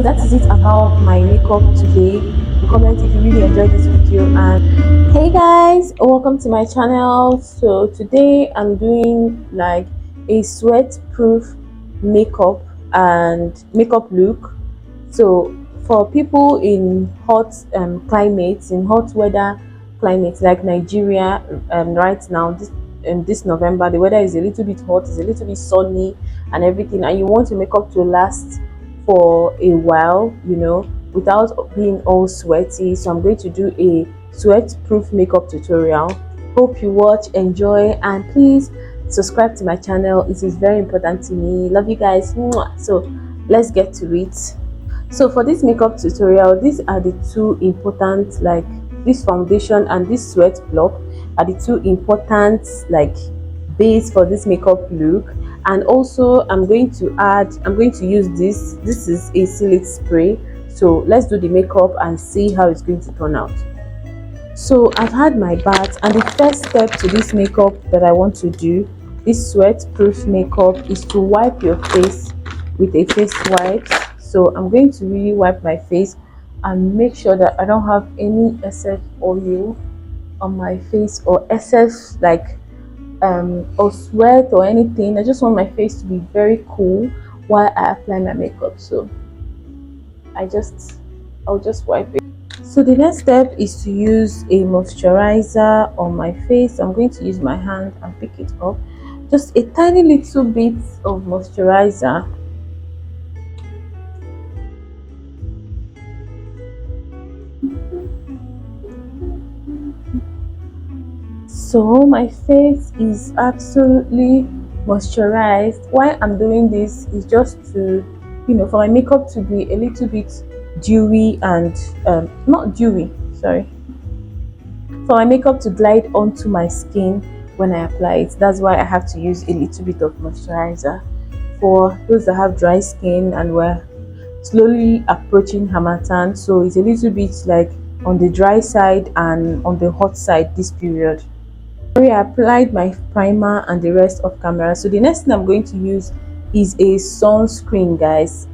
So that is it about my makeup today. Comment if you really enjoyed this video. And hey guys, welcome to my channel. So today I'm doing like a sweat proof makeup and makeup look. So for people in hot climates, in hot weather climates like Nigeria, right now this November, the weather is a little bit hot, it's a little bit sunny and everything, and you want your makeup to last for a while, without being all sweaty. So I'm going to do a sweat proof makeup tutorial. Hope you watch, enjoy, and please subscribe to my channel. It is very important to me. Love you guys. Mwah. So let's get to it. So for this makeup tutorial, these are the two important, like this foundation and this sweat block are the two important like base for this makeup look. And also I'm going to use this is a silk spray. So let's do the makeup and see how it's going to turn out. So I've had my bath, and the first step to this makeup that I want to do, this sweat proof makeup, is to wipe your face with a face wipe. So I'm going to really wipe my face and make sure that I don't have any excess oil on my face or excess like or sweat or anything. I just want my face to be very cool while I apply my makeup. So I'll just wipe it. So the next step is to use a moisturizer on my face. I'm going to use my hand and pick it up, just a tiny little bit of moisturizer. So my face is absolutely moisturized. Why I'm doing this is just to, for my makeup to be a little bit dewy and not dewy, sorry, for my makeup to glide onto my skin when I apply it. That's why I have to use a little bit of moisturizer. For those that have dry skin and we're slowly approaching Harmattan, so it's a little bit like on the dry side and on the hot side this period. I applied my primer and the rest of camera. So the next thing I'm going to use is a sunscreen, guys.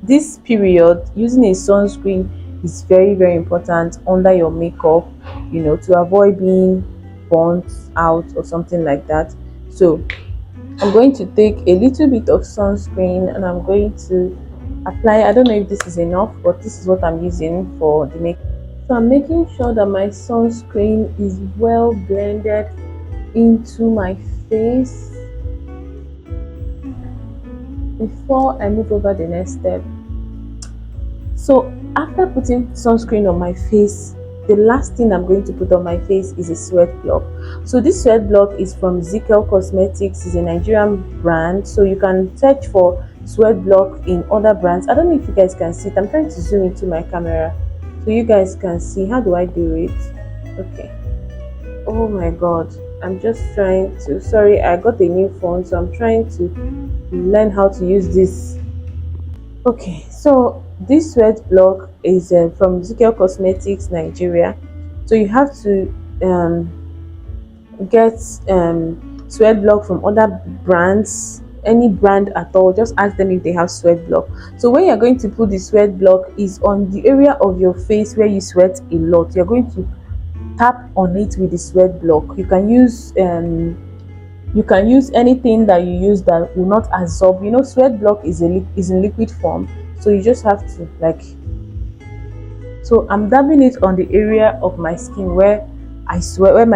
This period, using a sunscreen is very, very important under your makeup, to avoid being burnt out or something like that. So I'm going to take a little bit of sunscreen and I'm going to apply. I don't know if this is enough, but this is what I'm using for the makeup. So I'm making sure that my sunscreen is well blended into my face before I move over the next step. So after putting sunscreen on my face, the last thing I'm going to put on my face is a sweat block. So this sweat block is from Zikel Cosmetics. It's a Nigerian brand, so you can search for sweat block in other brands. I don't know if you guys can see it. I'm trying to zoom into my camera so you guys can see. How do I do it? Okay. Oh my god, I'm just trying to, sorry, I got a new phone, so I'm trying to learn how to use this. Okay, so this sweat block is from Zikel Cosmetics Nigeria. So you have to get sweat block from other brands, any brand at all. Just ask them if they have sweat block. So when you're going to put the sweat block is on the area of your face where you sweat a lot. You're going to tap on it with the sweat block. You can use anything that you use that will not absorb. Sweat block is in liquid form, so you just have to like. So I'm dabbing it on the area of my skin where my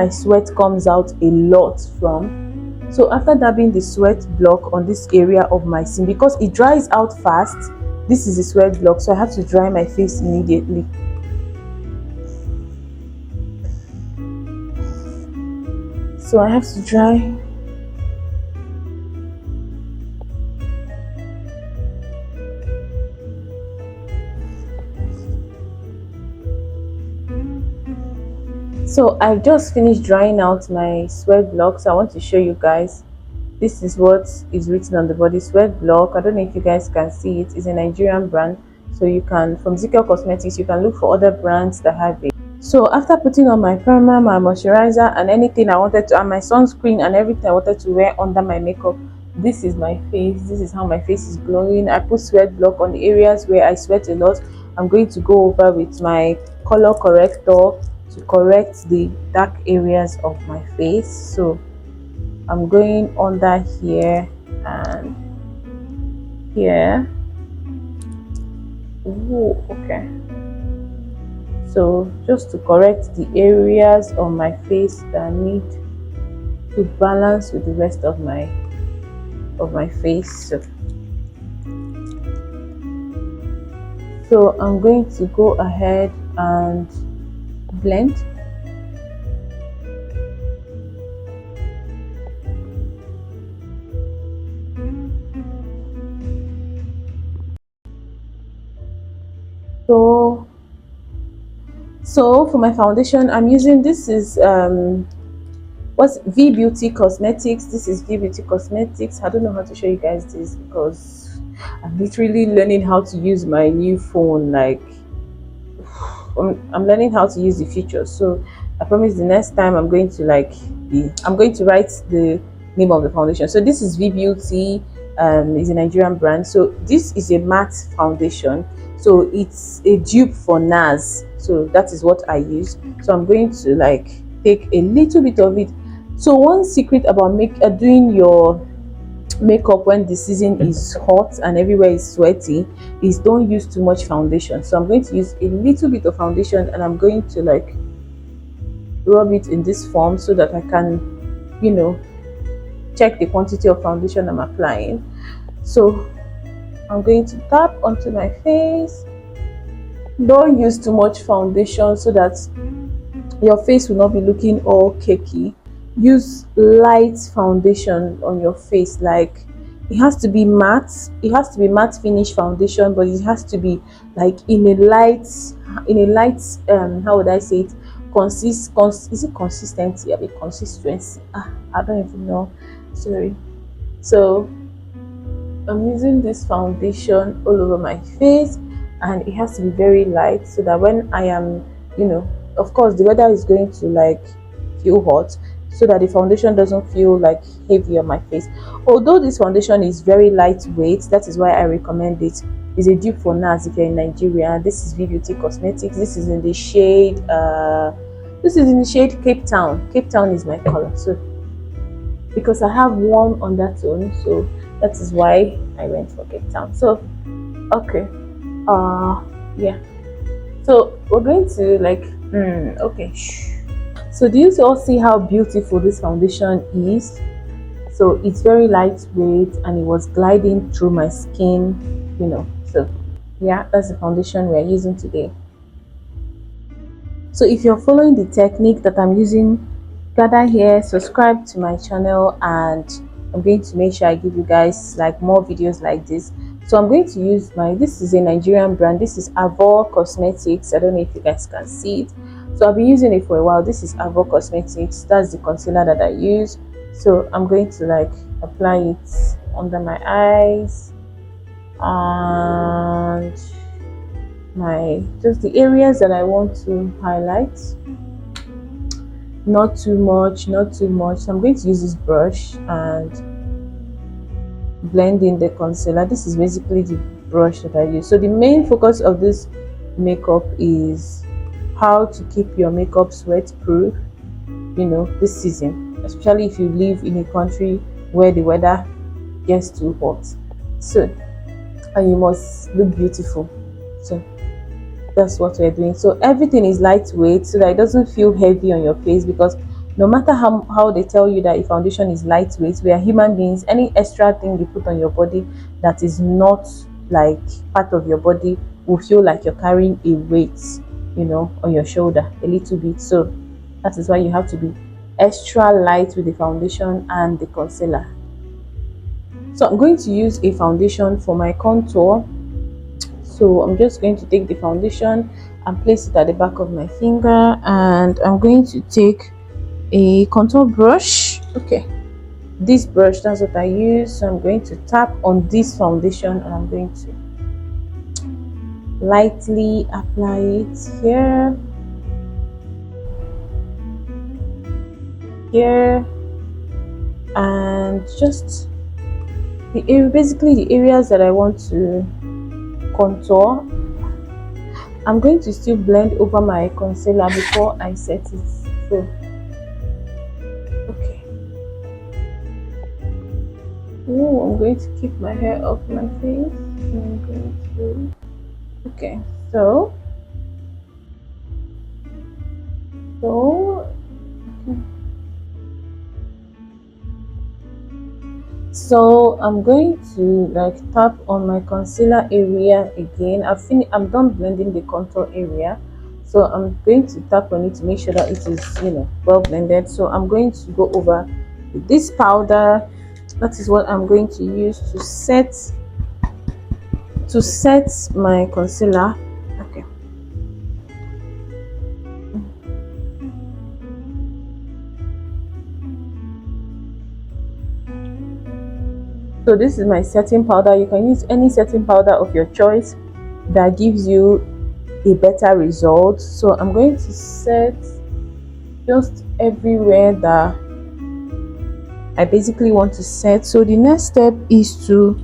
sweat comes out a lot from. So after dabbing the sweat block on this area of my skin, because it dries out fast, this is the sweat block, so I have to dry my face immediately. So I have to dry. So I've just finished drying out my sweat block. So I want to show you guys. This is what is written on the body, sweat block. I don't know if you guys can see it. It's a Nigerian brand. So you can, from Zikel Cosmetics, you can look for other brands that have it. So after putting on my primer, my moisturizer, and anything I wanted to, and my sunscreen and everything I wanted to wear under my makeup this is my face, this is how my face is glowing. I put sweat block on the areas where I sweat a lot. I'm going to go over with my color corrector to correct the dark areas of my face. So I'm going under here and here. Ooh, okay. So just to correct the areas on my face that need to balance with the rest of my face. So I'm going to go ahead and blend. So for my foundation, I'm using, this is what's V Beauty Cosmetics. This is V Beauty Cosmetics. I don't know how to show you guys this because I'm literally learning how to use my new phone. Like I'm learning how to use the features. So I promise the next time I'm going to write the name of the foundation. So this is V Beauty, is a Nigerian brand. So this is a matte foundation. So it's a dupe for NARS. So that is what I use. So I'm going to like take a little bit of it. So one secret about doing your makeup when the season is hot and everywhere is sweaty is don't use too much foundation. So I'm going to use a little bit of foundation and I'm going to like rub it in this form so that I can, check the quantity of foundation I'm applying. So I'm going to tap onto my face. Don't use too much foundation so that your face will not be looking all cakey. Use light foundation on your face. Like it has to be matte finish foundation, but it has to be like in a light how would I say it, is it consistency? A bit consistency, I don't even know, sorry. So I'm using this foundation all over my face and it has to be very light so that when I am, of course the weather is going to like feel hot, so that the foundation doesn't feel like heavy on my face. Although this foundation is very lightweight, that is why I recommend it. It's a dupe for NARS if you're in Nigeria. This is V Beauty Cosmetics. This is in the shade Cape Town. Cape Town is my color. So because I have warm undertone, so that is why I went for Cape Town. So okay, yeah. So we're going to like okay. So do you all see how beautiful this foundation is? So it's very lightweight and it was gliding through my skin, So yeah, that's the foundation we're using today. So if you're following the technique that I'm using, gather here, subscribe to my channel, and I'm going to make sure I give you guys like more videos like this. So I'm going to use this is a Nigerian brand. This is Avor Cosmetics. I don't know if you guys can see it. So I've been using it for a while. This is Avor Cosmetics. That's the concealer that I use. So I'm going to like apply it under my eyes and just the areas that I want to highlight. Not too much, not too much. So I'm going to use this brush and blend in the concealer. This is basically the brush that I use. So the main focus of this makeup is how to keep your makeup sweat proof, this season, especially if you live in a country where the weather gets too hot. So and you must look beautiful. So that's what we're doing. So everything is lightweight so that it doesn't feel heavy on your face, because no matter how they tell you that a foundation is lightweight, we are human beings. Any extra thing you put on your body that is not like part of your body will feel like you're carrying a weight, on your shoulder a little bit. So that is why you have to be extra light with the foundation and the concealer. So I'm going to use a foundation for my contour. So I'm just going to take the foundation and place it at the back of my finger, and I'm going to take a contour brush. Okay, this brush, that's what I use. So I'm going to tap on this foundation and I'm going to lightly apply it here, and just basically the areas that I want to contour. I'm going to still blend over my concealer before I set it. So okay. Oh, I'm going to keep my hair off my face. I'm going to. Okay. So so so I'm going to like tap on my concealer area again. I'm done blending the contour area, so I'm going to tap on it to make sure that it is, well blended. So I'm going to go over with this powder. That is what I'm going to use to set my concealer. Okay. So this is my setting powder. You can use any setting powder of your choice that gives you a better result. So I'm going to set just everywhere that I basically want to set. So the next step is to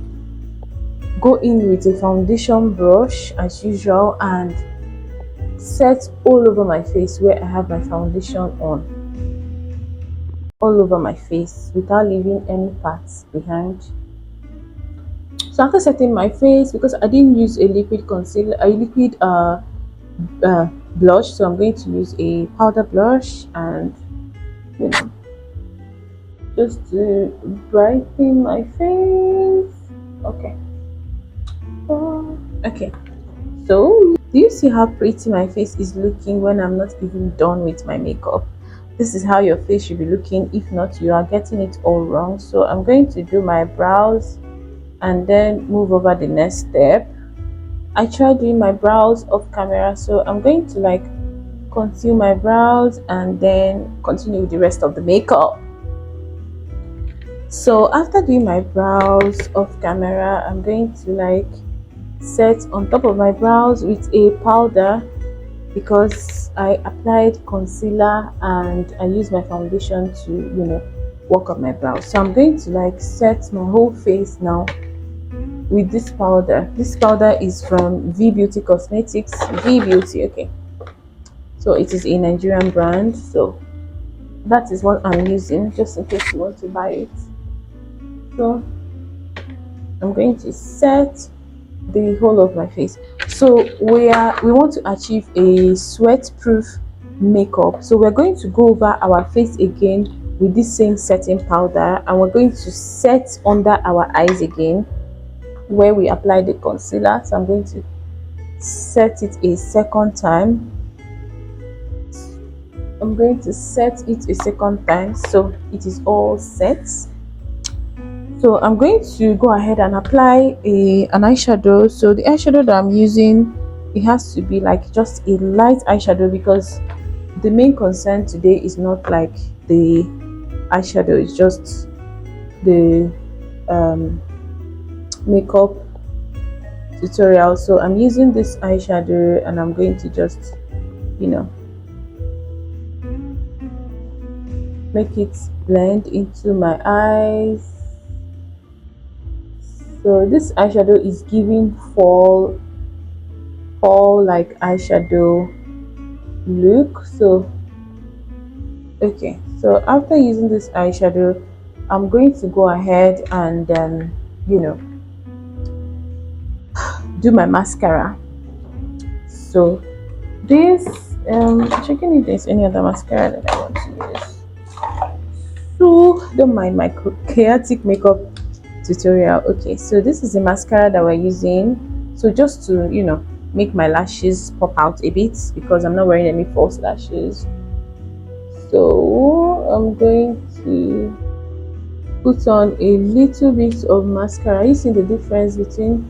go in with a foundation brush as usual and set all over my face where I have my foundation on, all over my face without leaving any parts behind. So after setting my face, because I didn't use a liquid concealer, a liquid blush, so I'm going to use a powder blush and just to brighten my face. Okay. Okay. So do you see how pretty my face is looking when I'm not even done with my makeup? This is how your face should be looking. If not, you are getting it all wrong. So I'm going to do my brows and then move over the next step. I tried doing my brows off camera, so I'm going to like conceal my brows and then continue with the rest of the makeup. So after doing my brows off camera, I'm going to like set on top of my brows with a powder because I applied concealer and I used my foundation to work on my brows. So I'm going to like set my whole face now with this powder. This powder is from V Beauty Cosmetics. V Beauty, okay. So it is a Nigerian brand. So that is what I'm using, just in case you want to buy it. So I'm going to set the whole of my face. So we want to achieve a sweat proof makeup. So we're going to go over our face again with this same setting powder, and we're going to set under our eyes again where we apply the concealer. So I'm going to set it a second time. I'm going to set it a second time so it is all set. So I'm going to go ahead and apply an eyeshadow. So the eyeshadow that I'm using, it has to be like just a light eyeshadow because the main concern today is not like the eyeshadow, it's just the makeup tutorial. So I'm using this eyeshadow and I'm going to just make it blend into my eyes. So this eyeshadow is giving fall like eyeshadow look. So okay, so after using this eyeshadow, I'm going to go ahead and do my mascara. So this checking if there's any other mascara that I want to use. So don't mind my chaotic makeup tutorial. Okay, so this is the mascara that we're using, so just to make my lashes pop out a bit because I'm not wearing any false lashes. So I'm going to put on a little bit of mascara. You see the difference between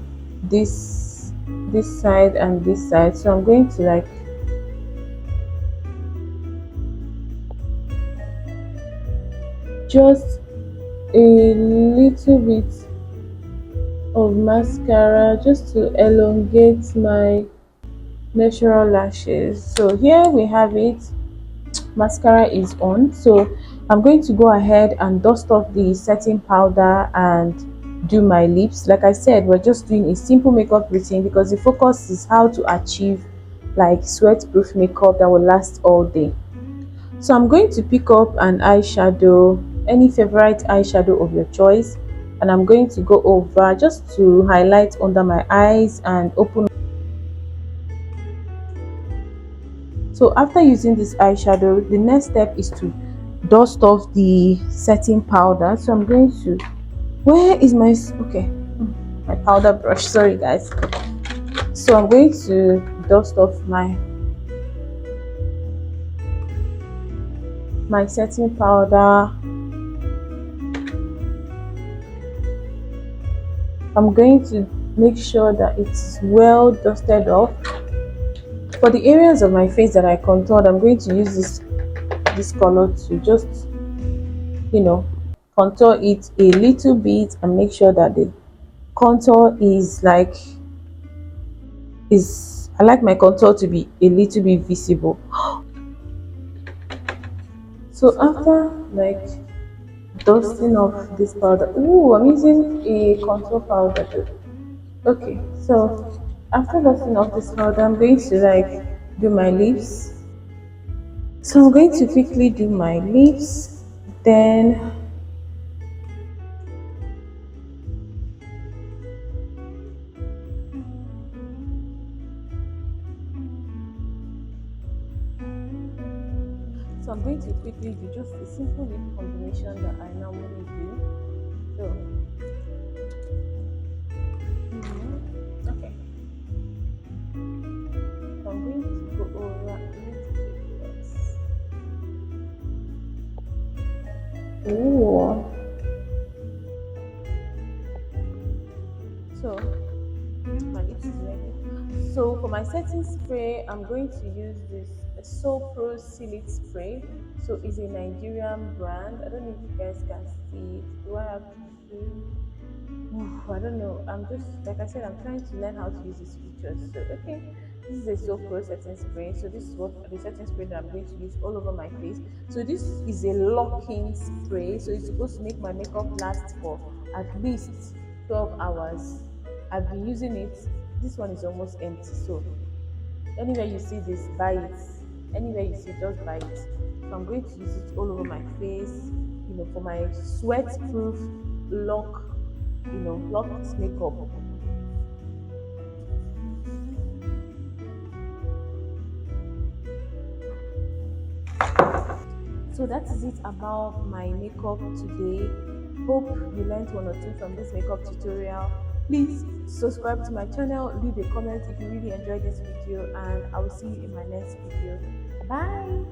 this side and this side? So I'm going to like just a little bit of mascara just to elongate my natural lashes. So here we have it, mascara is on. So I'm going to go ahead and dust off the setting powder and do my lips. Like I said, we're just doing a simple makeup routine because the focus is how to achieve like sweat proof makeup that will last all day. So I'm going to pick up an eyeshadow, any favorite eyeshadow of your choice, and I'm going to go over just to highlight under my eyes and open. So after using this eyeshadow, the next step is to dust off the setting powder. So I'm going to, where is my, okay, my powder brush, sorry guys. So I'm going to dust off my setting powder. I'm going to make sure that it's well dusted off. For the areas of my face that I contoured, I'm going to use this color to just, you know, contour it a little bit and make sure that the contour is like, is, I like my contour to be a little bit visible. So after like dusting off this powder, ooh, I'm using a contour powder too. Okay, so after dusting off this powder, I'm going to like do my lips. So I'm going to quickly do my lips, then so I'm going to quickly do just a simple lip combination that I normally do. So okay, so I'm going to go over a little bit less. Ooh. So my lips is ready. So for my setting spray, I'm going to use this So Pro Silk Spray. So it's a Nigerian brand. I don't know if you guys can see it. Do I have to zoom? I don't know. I'm just, like I said, I'm trying to learn how to use these features. So okay, this is a So Pro setting spray. So this is what the setting spray that I'm going to use all over my face. So this is a lock-in spray. So it's supposed to make my makeup last for at least 12 hours. I've been using it. This one is almost empty. So anywhere you see this, buy it. Anywhere you see, just buy it. So I'm going to use it all over my face, for my sweat-proof lock, locked makeup. So that is it about my makeup today. Hope you learned one or two from this makeup tutorial. Please subscribe to my channel, leave a comment if you really enjoyed this video, and I will see you in my next video. Bye.